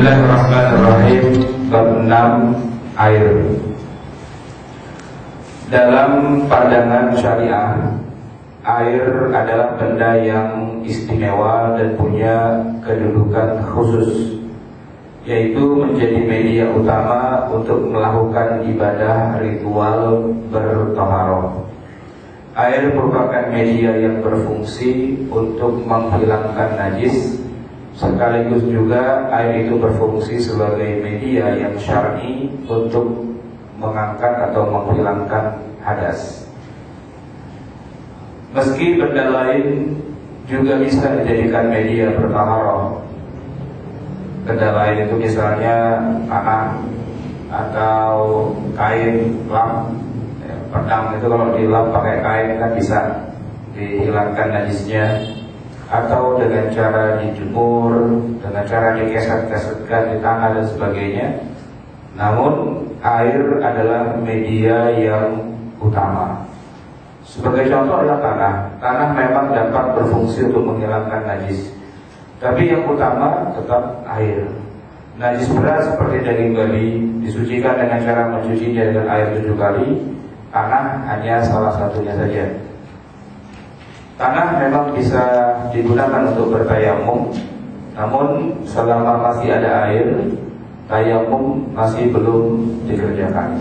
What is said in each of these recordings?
Bismillahirrahmanirrahim. Bab 6, air. Dalam pandangan syariah, air adalah benda yang istimewa dan punya kedudukan khusus, yaitu menjadi media utama untuk melakukan ibadah ritual bertoharoh. Air merupakan media yang berfungsi untuk menghilangkan najis, sekaligus juga air itu berfungsi sebagai media yang syar'i untuk mengangkat atau menghilangkan hadas. Meski benda lain juga bisa dijadikan media bertaharah. Benda lain itu misalnya tanah atau kain, lap, pedang itu kalau dilap pakai kain kan bisa dihilangkan najisnya. Atau dengan cara dijemur, dengan cara dikeset-kesetkan di tanah dan sebagainya. Namun air adalah media yang utama. Sebagai contoh adalah tanah. Tanah memang dapat berfungsi untuk menghilangkan najis, tapi yang utama tetap air. Najis berat seperti daging babi disucikan dengan cara mencucinya dengan air 7 kali. Tanah hanya salah satunya saja. Tanah memang bisa digunakan untuk bertayamum, namun selama masih ada air, tayamum masih belum dikerjakan.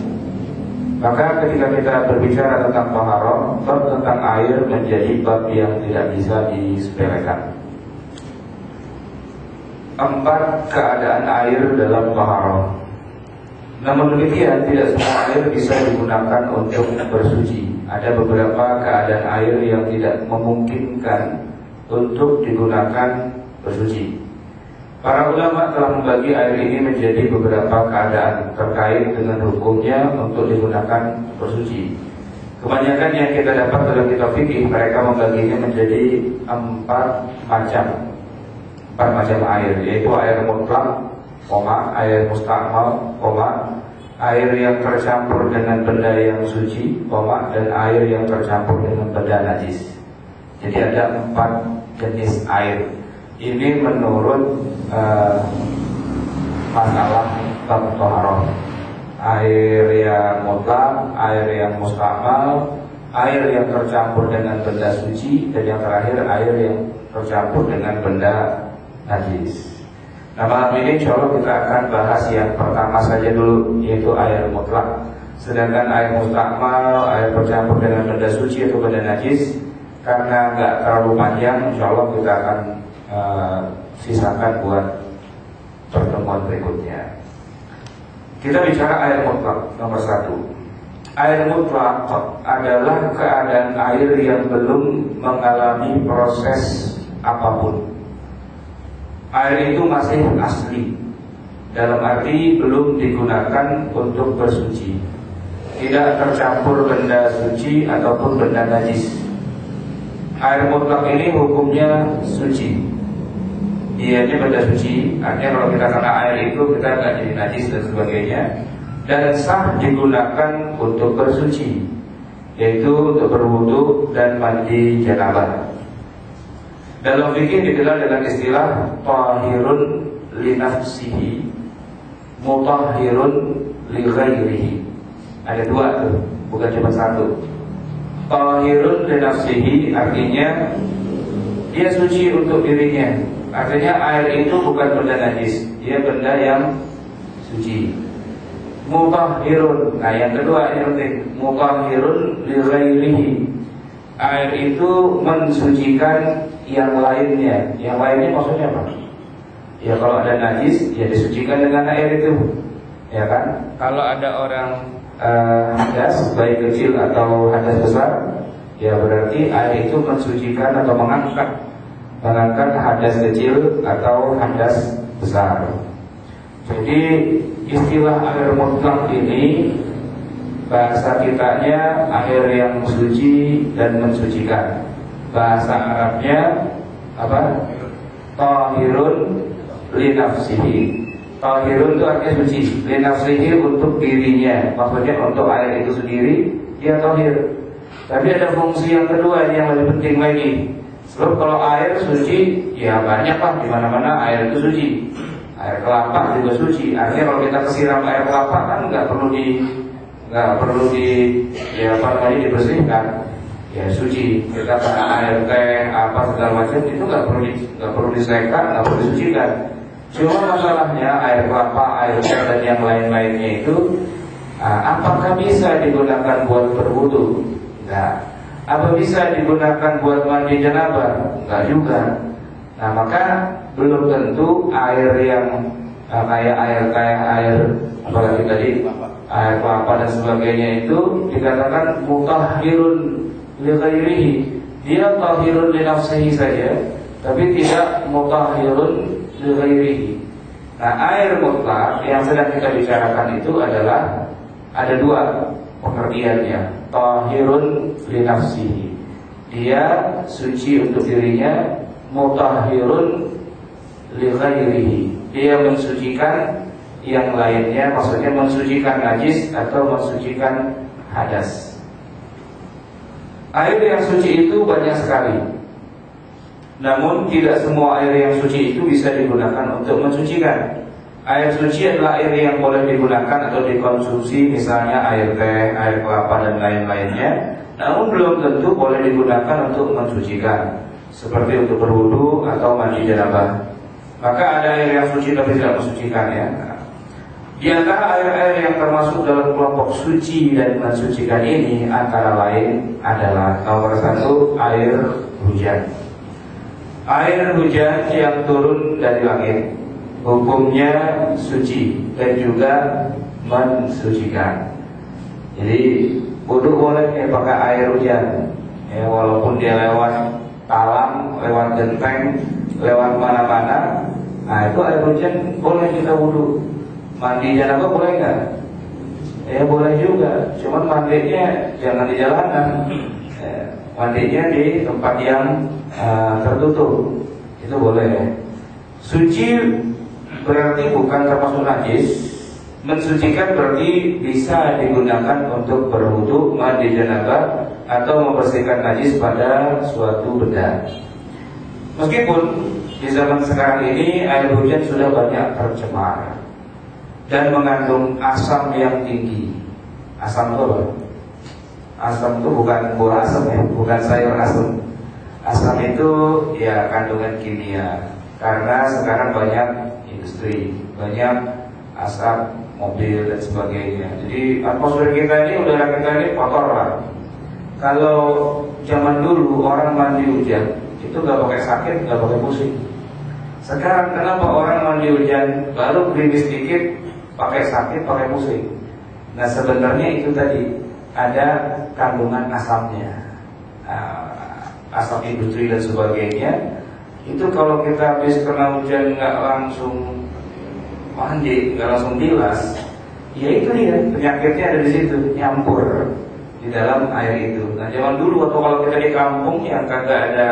Maka ketika kita berbicara tentang taharah, bab tentang air menjadi bab yang tidak bisa disepelekan. 4 keadaan air dalam taharah. Namun demikian, tidak semua air bisa digunakan untuk bersuci. Ada beberapa keadaan air yang tidak memungkinkan untuk digunakan bersuci. Para ulama telah membagi air ini menjadi beberapa keadaan terkait dengan hukumnya untuk digunakan bersuci. Kebanyakan yang kita dapat dalam kitab fikih, mereka membaginya menjadi 4 macam air, yaitu air mutlak, air musta'mal, air yang tercampur dengan benda yang suci, dan air yang tercampur dengan benda najis. Jadi ada 4 jenis air. Ini menurut masalah bab taharah. Air yang mutlak, air yang musta'mal, air yang tercampur dengan benda suci, dan yang terakhir air yang tercampur dengan benda najis. Nah, malam ini insya Allah kita akan bahas yang pertama saja dulu, yaitu air mutlak. Sedangkan air mustakmal, air bercampur dengan benda suci atau benda najis, karena nggak terlalu panjang, insya Allah kita akan sisakan buat pertemuan berikutnya. Kita bicara air mutlak nomor 1. Air mutlak adalah keadaan air yang belum mengalami proses apapun. Air itu masih asli, dalam arti belum digunakan untuk bersuci, tidak tercampur benda suci ataupun benda najis. Air mutlak ini hukumnya suci. Dia benda suci, artinya kalau kita kena air itu kita nggak jadi najis dan sebagainya, dan sah digunakan untuk bersuci, yaitu untuk berwudu dan mandi janabah. Dalam fikih dikenal dengan istilah tahirun li nafsihi, mutahhirun li ghairihi. Ada 2 tuh, bukan cuma 1. Tahirun li nafsihi artinya dia suci untuk dirinya. Artinya air itu bukan benda najis, dia benda yang suci. Mutahhirun, nah yang kedua ini penting, mutahhirun li ghairihi. Air itu mensucikan yang lainnya. Yang lainnya maksudnya apa? Ya kalau ada najis, ya disucikan dengan air itu, ya kan? Kalau ada orang hadas, baik kecil atau hadas besar, ya berarti air itu mensucikan atau mengangkat hadas kecil atau hadas besar. Jadi istilah air mutlak ini bahasa kitanya air yang suci dan mensucikan. Bahasa Arabnya apa? Tahirun li nafsihi. Tahirun itu artinya suci, li nafsihi untuk dirinya. Maksudnya untuk air itu sendiri dia tahir. Tapi ada fungsi yang kedua yang lebih penting lagi. Sebab kalau air suci, ya banyak lah, di mana-mana air itu suci. Air kelapa juga suci. Artinya kalau kita kesiram air kelapa kan nggak perlu dibersihkan, ya suci. Kita kena air teh apa segala macam itu nggak perlu disekat, nggak perlu disucikan. Cuma masalahnya air kelapa, air teh dan yang lain-lainnya itu, apakah bisa digunakan buat berwudu? Enggak. Apa bisa digunakan buat mandi janabah? Enggak juga. Nah maka belum tentu air yang kayak air apalagi tadi air kelapa dan sebagainya itu dikatakan mutahhirun li ghairihi. Dia tahirun li nafsihi saja, tapi tidak mutahhirun li ghairihi. Nah air mutlak yang sedang kita bicarakan itu adalah ada dua pengertiannya. Tahirun li nafsihi, dia suci untuk dirinya. Mutahhirun li ghairihi, dia mensucikan yang lainnya, maksudnya mensucikan najis atau mensucikan hadas. Air yang suci itu banyak sekali, namun tidak semua air yang suci itu bisa digunakan untuk mensucikan. Air suci adalah air yang boleh digunakan atau dikonsumsi, misalnya air teh, air kelapa dan lain-lainnya, namun belum tentu boleh digunakan untuk mensucikan, seperti untuk berwudu atau mandi janabah. Maka ada air yang suci tapi tidak mensucikan, ya. Di antara air-air yang termasuk dalam kelompok suci dan mensucikan ini antara lain adalah nomor satu, air hujan. Air hujan yang turun dari langit hukumnya suci dan juga mensucikan. Jadi wudu boleh pakai air hujan, ya, walaupun dia lewat talang, lewat genteng, lewat mana-mana. Nah itu air hujan boleh kita wudu. Mandi janabah boleh nggak? Ya boleh juga, cuman mandinya jangan di jalanan, mandinya di tempat yang tertutup, itu boleh. Suci berarti bukan termasuk najis. Mensucikan berarti bisa digunakan untuk berwudu, mandi janabah, atau membersihkan najis pada suatu benda. Meskipun di zaman sekarang ini air hujan sudah banyak tercemar dan mengandung asam yang tinggi. Asam itu apa? Asam itu bukan buah asam, ya, bukan sayur asam. Asam itu ya kandungan kimia. Karena sekarang banyak industri, banyak asap mobil dan sebagainya. Jadi atmosfer kita ini, udara kita ini kotor lah. Kalau zaman dulu orang mandi hujan itu nggak pakai sakit, nggak pakai pusing. Sekarang kenapa orang mandi hujan baru gerimis sedikit pakai sakit, pakai pusing? Nah sebenarnya itu tadi ada kandungan asamnya, asam industri dan sebagainya. Itu kalau kita habis kena hujan nggak langsung mandi, nggak langsung bilas, ya itu dia penyakitnya ada di situ, nyampur di dalam air itu. Nah zaman dulu atau kalau kita di kampung yang kagak ada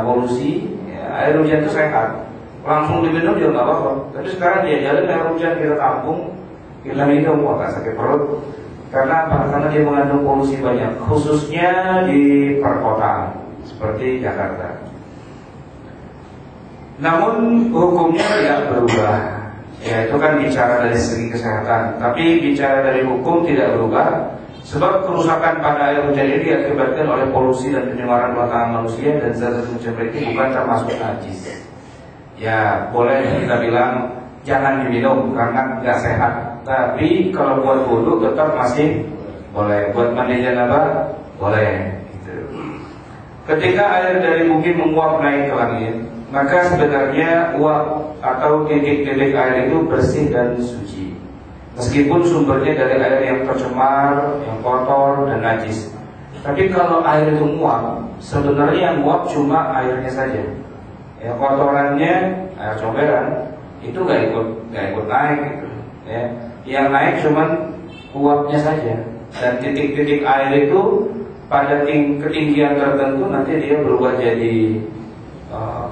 polusi, ya, air hujan itu sehat, langsung diminum juga nggak apa-apa. Tapi sekarang dia jalan air hujan kita tampung, kita minum agak sakit perut. Karena apa? Karena dia mengandung polusi banyak, khususnya di perkotaan seperti Jakarta. Namun hukumnya tidak berubah. Ya itu kan bicara dari segi kesehatan, tapi bicara dari hukum tidak berubah. Sebab kerusakan pada air hujan ini diakibatkan oleh polusi dan pencemaran rumah tangga manusia, dan zat-zat pencemar itu bukan termasuk najis. Ya boleh kita bilang jangan diminum karena nggak sehat. Tapi kalau buat wudu tetap masih boleh, buat mandi janabah boleh. Gitu. Ketika air dari bukit menguap naik ke langit, maka sebenarnya uap atau titik-titik air itu bersih dan suci, meskipun sumbernya dari air yang tercemar, yang kotor dan najis. Tapi kalau air itu menguap, sebenarnya yang menguap cuma airnya saja. Ya, kotorannya, air comberan itu nggak ikut naik, gitu. Ya, yang naik cuma uapnya saja. Dan titik-titik air itu pada ketinggian tertentu nanti dia berubah jadi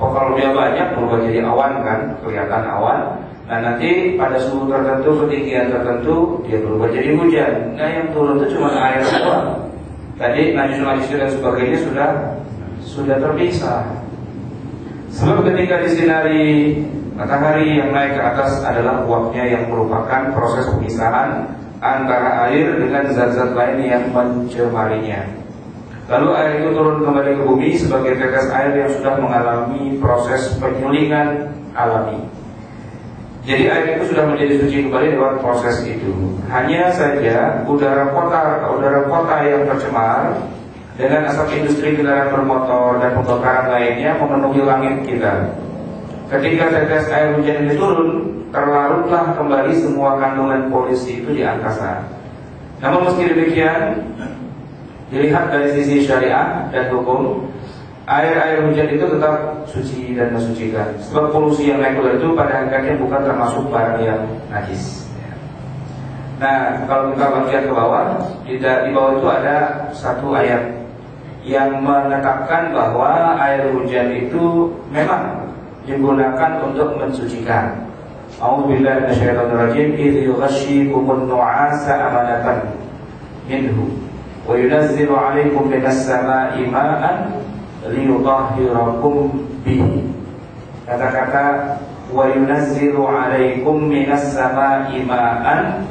kalau dia banyak berubah jadi awan, kan, kelihatan awan. Nah nanti pada suhu tertentu, ketinggian tertentu dia berubah jadi hujan. Nah yang turun itu cuma air doang. Tadi najis dan sebagainya sudah terpisah. Sebab ketika disinari matahari yang naik ke atas adalah uapnya yang merupakan proses pemisahan antara air dengan zat-zat lain yang mencemarinya. Lalu air itu turun kembali ke bumi sebagai tetes air yang sudah mengalami proses penyulingan alami. Jadi air itu sudah menjadi suci kembali lewat proses itu. Hanya saja udara kota yang tercemar dengan asap industri kendaraan bermotor dan pembakaran lainnya memenuhi langit kita. Ketika tetes air hujan ini turun, terlarutlah kembali semua kandungan polusi itu di angkasa. Namun meski demikian, dilihat dari sisi syariah dan hukum, air hujan itu tetap suci dan mensucikan. Sebab polusi yang naik itu pada hakikatnya bukan termasuk barang yang najis. Nah, kalau kita bagian ke bawah, di bawah itu ada satu ayat yang menetapkan bahwa air hujan itu memang digunakan untuk mensucikan. A'udzubillahi minasyaitonirrajim. Idz yughashshikumun nu'asa amanatan minhu wa yunazzilu 'alaikum minas sama'i ma'an liyutahhirakum bihi. Kata-kata wa yunazzilu 'alaikum minas sama'i ma'an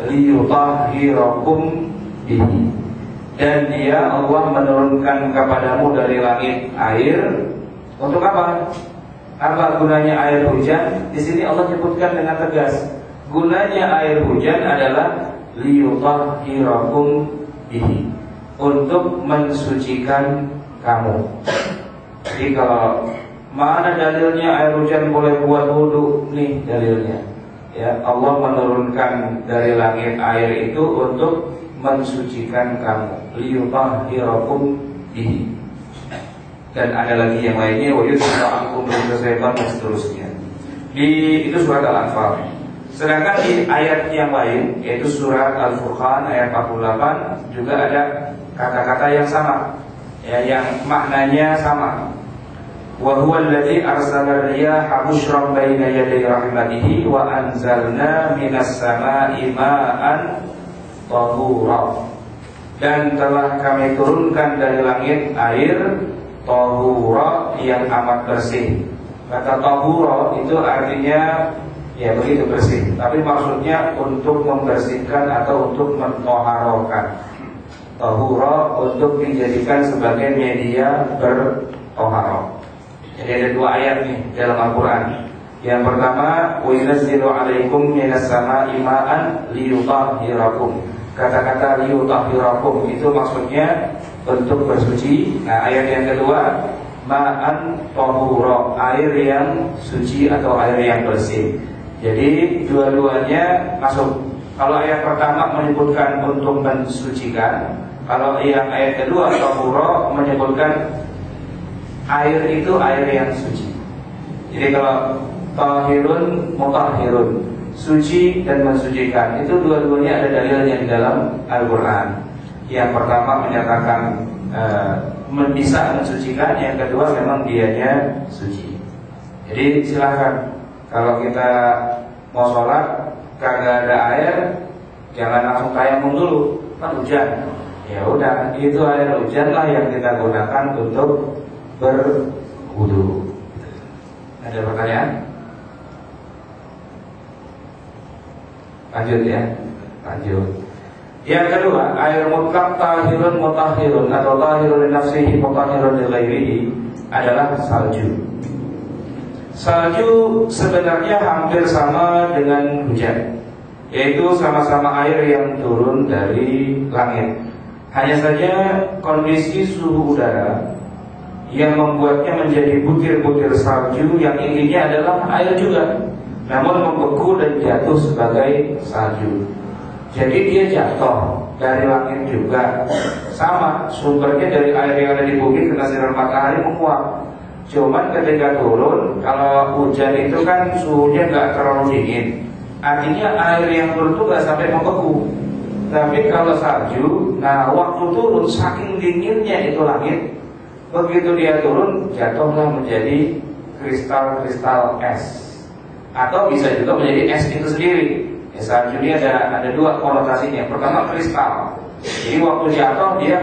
liyutahhirakum bihi. Dan dia Allah menurunkan kepadamu dari langit air untuk apa? Apa gunanya air hujan? Di sini Allah sebutkan dengan tegas. Gunanya air hujan adalah liyutahhirakum bihi, untuk mensucikan kamu. Jadi kalau mana dalilnya air hujan boleh buat wudu? Nih dalilnya. Ya, Allah menurunkan dari langit air itu untuk mensucikan kamu. Liyutahhirakum bihi. Dan ada lagi yang lainnya, wa yudhhirukum bisyaitan dan seterusnya. Itu surat Al-Anfal. Sedangkan di ayat yang lain, yaitu surat Al-Furqan ayat 48, juga ada kata-kata yang sama, ya, yang maknanya sama. Wa huwa alladzi arsala riyaha bushran baina yaday rahmatihi wa anzalna minas samaa'i ma'an tahura. Dan telah kami turunkan dari langit air tahura yang amat bersih. Kata tahura itu artinya ya begitu bersih, tapi maksudnya untuk membersihkan atau untuk mentoharokan. Tahura untuk dijadikan sebagai media bertoharoh. Jadi ada dua ayat nih dalam Al-Quran. Yang pertama, wa yunazzilu 'alaikum minas sama'i ma'an liyutahhirakum. Kata-kata liyutahhirakum itu maksudnya untuk bersuci. Nah, ayat yang kedua, ma'an tahura, air yang suci atau air yang bersih. Jadi dua-duanya masuk. Kalau ayat pertama menyebutkan untuk mensucikan, kalau yang ayat kedua tahura menyebutkan air itu air yang suci. Jadi kalau tahirun mutahhirun, suci dan mensucikan, itu dua-duanya ada dalilnya di dalam Al-Quran. Yang pertama menyatakan bisa mensucikan, yang kedua memang dianya suci. Jadi silakan kalau kita mau sholat kagak ada air, jangan langsung tayamum dulu, kan hujan. Ya udah, itu air hujan lah yang kita gunakan untuk berwudu. Ada pertanyaan? Lanjut ya, lanjut. Yang kedua, air mutlak tahirun mutahhirun atau tahirun li nafsihi mutahhirun li ghairihi adalah salju. Salju sebenarnya hampir sama dengan hujan, yaitu sama-sama air yang turun dari langit. Hanya saja kondisi suhu udara yang membuatnya menjadi butir-butir salju yang intinya adalah air juga, namun membeku dan jatuh sebagai salju. Jadi dia jatuh dari langit juga, sama sumbernya dari air yang ada di bumi kena sinar matahari menguap. Cuman ketika turun, kalau hujan itu kan suhunya nggak terlalu dingin, artinya air yang turun itu nggak sampai membeku. Tapi kalau salju, nah waktu turun saking dinginnya itu langit, begitu dia turun jatuhlah menjadi kristal-kristal es, atau bisa juga menjadi es itu sendiri. Ya, salju ini ada dua konotasinya. Pertama kristal, jadi waktu jatuh dia